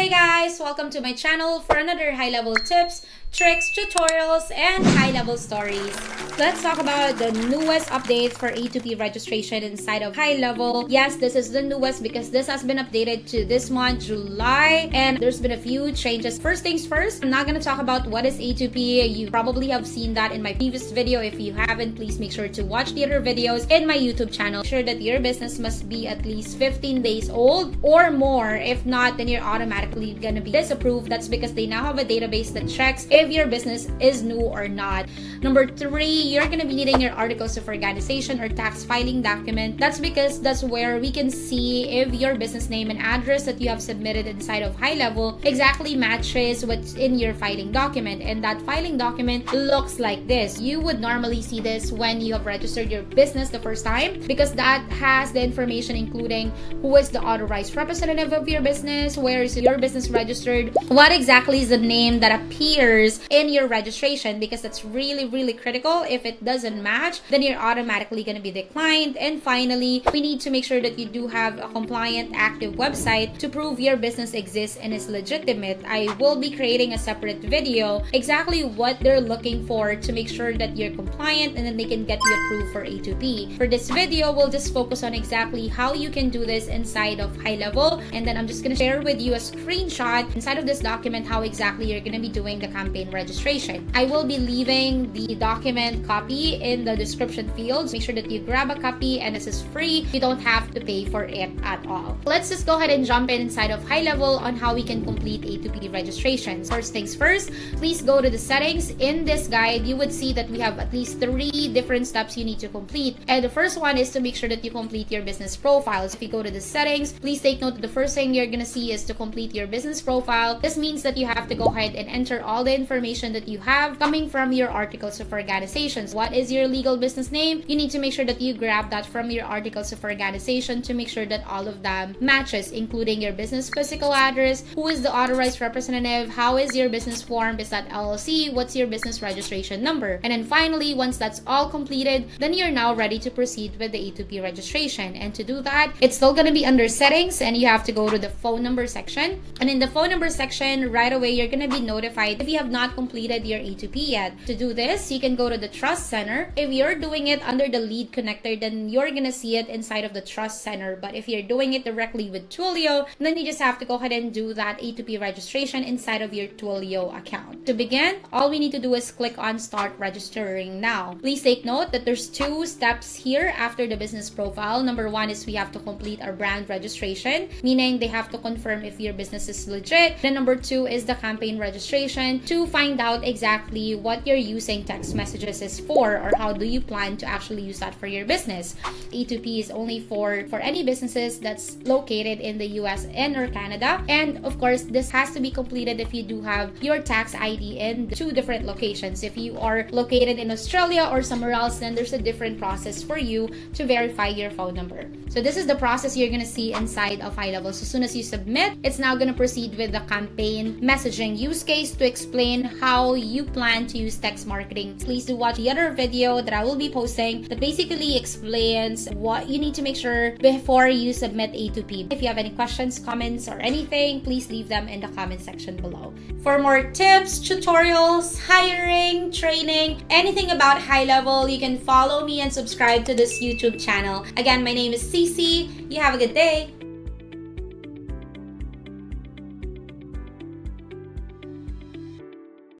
Hey guys! Welcome to my channel for another high-level tips, tricks, tutorials, and high-level stories. Let's talk about the newest update for A2P registration inside of HighLevel. Yes, this is the newest because this has been updated to this month, July, and there's been a few changes. First things first, I'm not going to talk about what is A2P. You probably have seen that in my previous video. If you haven't, please make sure to watch the other videos in my YouTube channel. Make sure that your business must be at least 15 days old or more. If not, then you're automatically going to be disapproved. That's because they now have a database that checks if your business is new or not. Number 3, you're going to be needing your articles of organization or tax filing document. That's because that's where we can see if your business name and address that you have submitted inside of HighLevel exactly matches what's in your filing document. And that filing document looks like this. You would normally see this when you have registered your business the first time because that has the information including who is the authorized representative of your business, where is your business registered, what exactly is the name that appears in your registration, because that's really critical. If it doesn't match, then you're automatically going to be declined. And finally, we need to make sure that you do have a compliant active website to prove your business exists and is legitimate. I will be creating a separate video exactly what they're looking for to make sure that you're compliant and then they can get you approved for A2P. For this video, we'll just focus on exactly how you can do this inside of HighLevel, and then I'm just going to share with you a screenshot inside of this document how exactly you're going to be doing the campaign registration. I will be leaving the document copy in the description fields. Make sure that you grab a copy, and this is free. You don't have to pay for it at all. Let's just go ahead and jump in inside of HighLevel on how we can complete A2P registration. First things first, please go to the settings. In this guide, you would see that we have at least 3 different steps you need to complete. And the first one is to make sure that you complete your business profiles. If you go to the settings, please take note that the first thing you're going to see is to complete your business profile. This means that you have to go ahead and enter all the information that you have coming from your articles of organizations. What is your legal business name? You need to make sure that you grab that from your articles of organization to make sure that all of them matches, including your business physical address, who is the authorized representative, how is your business form, is that LLC, what's your business registration number. And then finally, once that's all completed, then you're now ready to proceed with the A2P registration. And to do that, it's still going to be under settings, and you have to go to the phone number section. And in the phone number section, right away, you're going to be notified if you have not completed your A2P yet. To do this, you can go to the Trust Center. If you're doing it under the lead connector, then you're going to see it inside of the Trust Center. But if you're doing it directly with Twilio, then you just have to go ahead and do that A2P registration inside of your Twilio account. To begin, all we need to do is click on Start Registering Now. Please take note that there's 2 steps here after the business profile. Number 1 is we have to complete our brand registration, meaning they have to confirm if your business is legit. Then number 2 is the campaign registration to find out exactly what you're using text messages is for, or how do you plan to actually use that for your business. A2P is only for any businesses that's located in the US and or Canada. And of course, this has to be completed if you do have your tax ID in 2 different locations. If you are located in Australia or somewhere else, then there's a different process for you to verify your phone number. So this is the process you're going to see inside of HighLevel. So as soon as you submit, it's now going to proceed with the campaign messaging use case to explain how you plan to use text marketing. Please do watch the other video that I will be posting that basically explains what you need to make sure before you submit A2P. If you have any questions, comments, or anything, please leave them in the comment section below. For more tips, tutorials, hiring, training, anything about HighLevel, you can follow me and subscribe to this YouTube channel. Again, my name is CECE. You have a good day.